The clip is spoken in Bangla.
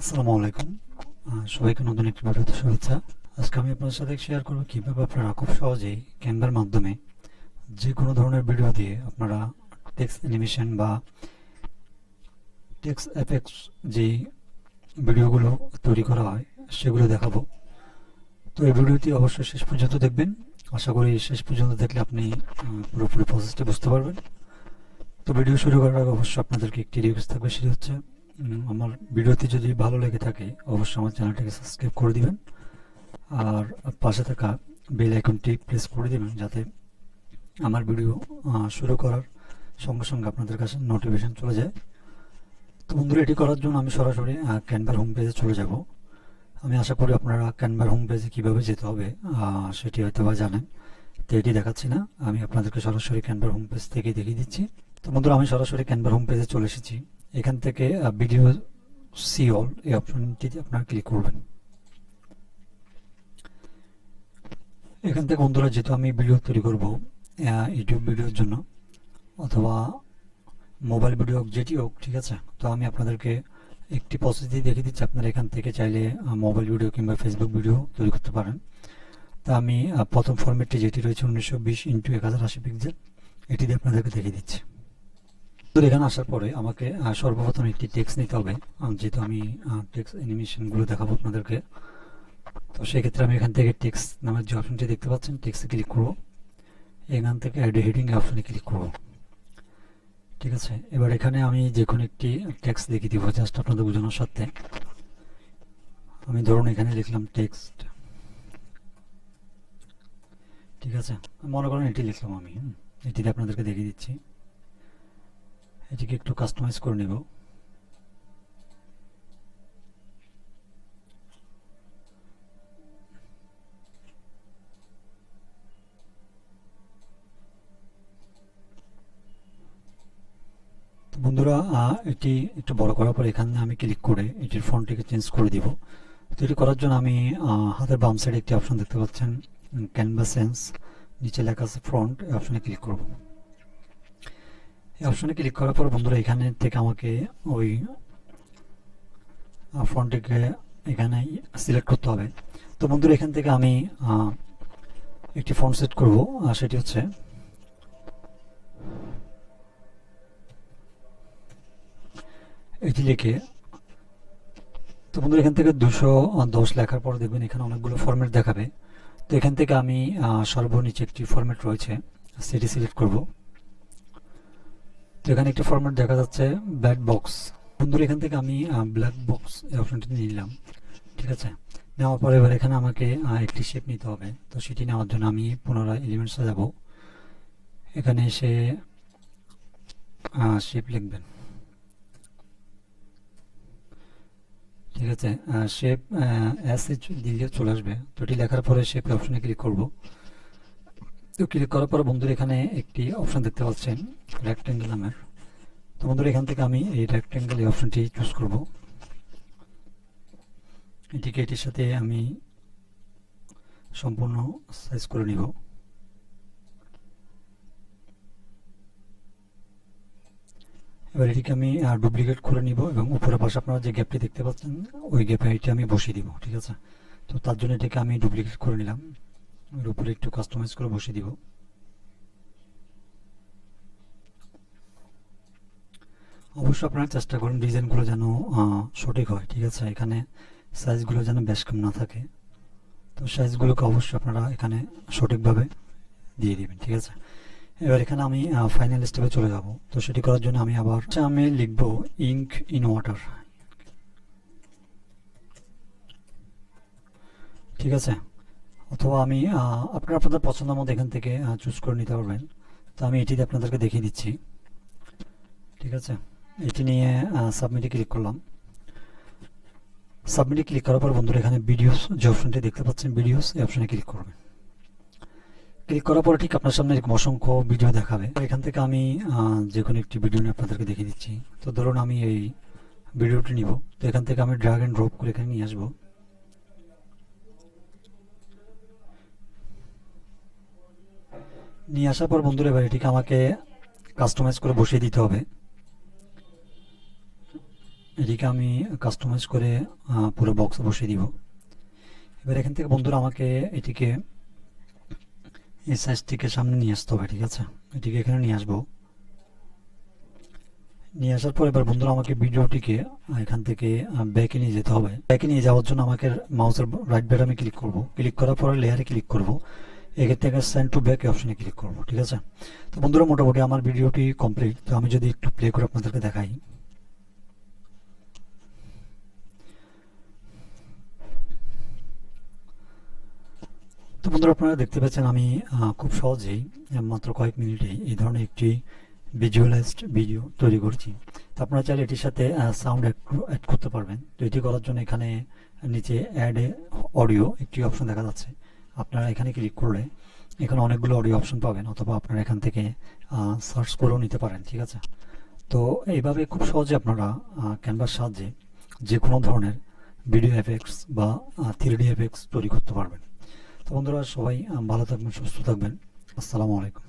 আসসালামু আলাইকুম। সবাইকে নতুন একটি ভিডিওতে শুভেচ্ছা। আজকে আমি আপনাদের সাথে শেয়ার করব কীভাবে আপনারা খুব সহজেই ক্যানভার মাধ্যমে যে কোনো ধরনের ভিডিও দিয়ে আপনারা টেক্সট অ্যানিমেশন বা টেক্সট এফেক্টস যে ভিডিওগুলো তৈরি করা হয় সেগুলো দেখাবো। তো এই ভিডিওটি অবশ্যই শেষ পর্যন্ত দেখবেন। আশা করি শেষ পর্যন্ত দেখলে আপনি পুরোপুরি প্রসেসটি বুঝতে পারবেন। তো ভিডিও শুরু করার আগে অবশ্যই আপনাদেরকে একটি রিকোয়েস্ট থাকবে, সেটি হচ্ছে আমার ভিডিওটি যদি ভালো লেগে থাকে অবশ্যই আমার চ্যানেলটিকে সাবস্ক্রাইব করে দিবেন আর পাশে থাকা বেল আইকনটি প্রেস করে দিবেন যাতে আমার ভিডিও শুরু করার সঙ্গে সঙ্গে আপনাদের কাছে নোটিফিকেশন চলে যায়। তো বন্ধুরা, এটি করার জন্য আমি সরাসরি ক্যানভার হোম পেজে চলে যাব। আমি আশা করি আপনারা ক্যানভার হোম পেজে কীভাবে যেতে হবে সেটি হয়তো বা জানেন, তো এটি দেখাচ্ছি না, আমি আপনাদেরকে সরাসরি ক্যানভার হোম পেজ থেকে দেখিয়ে দিচ্ছি। তো বন্ধুরা, আমি সরাসরি ক্যানভার হোম পেজে চলে এসেছি। এখান থেকে ভিডিও সি অল এই অপশনটিতে আপনারা ক্লিক করবেন। এখান থেকে বন্ধুরা, যেহেতু আমি ভিডিও তৈরি করব ইউটিউব ভিডিওর জন্য অথবা মোবাইল ভিডিও হোক, যেটি হোক, ঠিক আছে, তো আমি আপনাদেরকে একটি প্রসেস দিয়ে দেখিয়ে দিচ্ছি। আপনারা এখান থেকে চাইলে মোবাইল ভিডিও কিংবা ফেসবুক ভিডিও তৈরি করতে পারেন। তা আমি প্রথম ফরম্যাটটি যেটি রয়েছে 1920x1080 পিক্সেল, এটি দিয়ে আপনাদেরকে দেখিয়ে দিচ্ছি। তো এখানে আসার পরে আমাকে সর্বপ্রথম একটি টেক্সট নিতে হবে, যেহেতু আমি টেক্সট অ্যানিমেশনগুলো দেখাবো আপনাদেরকে। তো সেক্ষেত্রে আমি এখান থেকে টেক্সট নামের যে অপশনটি দেখতে পাচ্ছেন, টেক্সটে ক্লিক করবো। এখান থেকে অ্যাড হেডিং অপশনে ক্লিক করব। ঠিক আছে, এবার এখানে আমি যে কোনো একটি টেক্সট লিখে দিব জাস্ট আপনাদের বোঝানোর সাথে। আমি ধরুন এখানে লিখলাম টেক্সট, ঠিক আছে, মনে করেন এটি লিখলাম আমি, এটিতে আপনাদেরকে দেখিয়ে দিচ্ছি। এটিকে একটু কাস্টমাইজ করে নেব। বন্ধুরা, এটি একটু বড় করার পর এখানে আমি ক্লিক করে এটির ফন্টটিকে চেঞ্জ করে দিব। তো এটি করার জন্য আমি হাতের বাম সাইডে একটি অপশন দেখতে পাচ্ছেন, ক্যানভাস সেন্স, নিচে লেখা আছে ফ্রন্ট, এই অপশনে ক্লিক করব। এই অপশনে ক্লিক করার পর বন্ধুরা, এখানে থেকে আমাকে ওই ফন্টটিকে এখানে সিলেক্ট করতে হবে। তো বন্ধুরা, এখান থেকে আমি একটি ফন্ট সেট করব, সেটি হচ্ছে এটি লিখে। তো বন্ধুরা, এখান থেকে 210 লেখার পর দেখবেন এখানে অনেকগুলো ফরম্যাট দেখাবে। তো এখান থেকে আমি সর্বনিচে একটি ফরম্যাট রয়েছে সেটি সিলেক্ট করব। তো এখানে একটি ফরম্যাট দেখা যাচ্ছে ব্ল্যাক বক্স। বন্ধুরা, এখান থেকে আমি ব্ল্যাক বক্স এই অপশনটি নিলাম। ঠিক আছে, নেওয়ার পরে এবার এখানে আমাকে একটি শেপ নিতে হবে। তো সেটি নেওয়ার জন্য আমি পুনরায় এলিমেন্টসে যাব। এখানে এসে শেপ লিখবেন। ঠিক আছে, শেপ এস দিলে চলে আসবে। তো এটি লেখার পরে শেপ অপশনে ক্লিক করব। তো ক্লিক করার পর বন্ধুরা, এখানে একটি অপশন দেখতে পাচ্ছেন রেক্টেঙ্গেল নামের। তো বন্ধুরা, এখান থেকে আমি এই রেক্টেঙ্গেল এই অপশনটি চুজ করব। এটিকে এটির সাথে আমি সম্পূর্ণ সাইজ করে নিব। এবার এটিকে আমি ডুপ্লিকেট করে নিব এবং উপরের পাশে আপনারা যে গ্যাপটি দেখতে পাচ্ছেন ওই গ্যাপে এটি আমি বসিয়ে দিব। ঠিক আছে, তো তার জন্য এটাকে আমি ডুপ্লিকেট করে নিলাম, এর উপরে একটু কাস্টমাইজ করে বসিয়ে দিব। অবশ্যই আপনারা চেষ্টা করুন ডিজাইনগুলো যেন সঠিক হয়। ঠিক আছে, এখানে সাইজগুলো যেন বেশ কম না থাকে। তো সাইজগুলোকে অবশ্যই আপনারা এখানে সঠিকভাবে দিয়ে দিবেন। ঠিক আছে, এবার এখানে আমি ফাইনাল স্টেপে চলে যাব। তো সেটি করার জন্য আমি আবার আমি লিখব ইঙ্ক ইন ওয়াটার। ঠিক আছে, অথবা আমি আপনারা আপনাদের পছন্দ মতো এখান থেকে চুজ করে নিতে পারবেন। তো আমি এটিতে আপনাদেরকে দেখিয়ে দিচ্ছি। ঠিক আছে, এটি নিয়ে সাবমিটে ক্লিক করলাম। সাবমিটে ক্লিক করার পর বন্ধুরা, এখানে ভিডিওস যে অপশনটি দেখতে পাচ্ছেন ভিডিওস, এই অপশনে ক্লিক করবেন। ক্লিক করার পরে ঠিক আপনার সামনে এরকম অসংখ্য ভিডিও দেখাবে। এখান থেকে আমি যে কোনো একটি ভিডিও নিয়ে আপনাদেরকে দেখিয়ে দিচ্ছি। তো ধরুন আমি এই ভিডিওটি নিব। তো এখান থেকে আমি ড্র্যাগ অ্যান্ড ড্রপ করে এখানে নিয়ে আসবো। নিয়ে আসার পর বন্ধুরা, এবার এটিকে আমাকে কাস্টমাইজ করে বসিয়ে দিতে হবে। এটিকে আমি কাস্টমাইজ করে পুরো বক্সে বসিয়ে দিব। এবার এখান থেকে বন্ধুরা আমাকে এটিকে এই সাইজটিকে সামনে নিয়ে আসতে হবে, ঠিক আছে। এটিকে এখানে নিয়ে আসবো। নিয়ে আসার পর এবার বন্ধুরা আমাকে ভিডিওটিকে এখান থেকে ব্যাকে নিয়ে যেতে হবে। ব্যাকে নিয়ে যাওয়ার জন্য আমাকে মাউসের রাইট বাটনে ক্লিক করব। ক্লিক করার পরে লেয়ারে ক্লিক করব। এখান থেকে সেন্ড টু ব্যাক অপশনে ক্লিক করব, ঠিক আছে। তো বন্ধুরা মোটামুটি আমার ভিডিওটি কমপ্লিট। তো আমি যদি একটু প্লে করে আপনাদেরকে দেখাই। তো বন্ধুরা আপনারা দেখতে পাচ্ছেন আমি খুব সহজেই মাত্র কয়েক মিনিটেই এই ধরনের একটি ভিজুয়ালাইজড ভিডিও তৈরি করছি। তো আপনারা চাইলে এটির সাথে সাউন্ড অ্যাড করতে পারবেন। তো এটি করার জন্য এখানে নিচে অ্যাড অডিও একটি অপশন দেখা যাচ্ছে। আপনারা এখানে ক্লিক করলে এখানে অনেকগুলো অডিও অপশন পাবেন, অথবা আপনারা এখান থেকে সার্চ করেও নিতে পারেন, ঠিক আছে। তো এইভাবে খুব সহজে আপনারা ক্যানভার সাহায্যে যে কোনো ধরনের ভিডিও এফেক্টস বা 3D এফেক্টস তৈরি করতে পারবেন। তো বন্ধুরা সবাই ভালো থাকবেন, সুস্থ থাকবেন। আসসালামু আলাইকুম।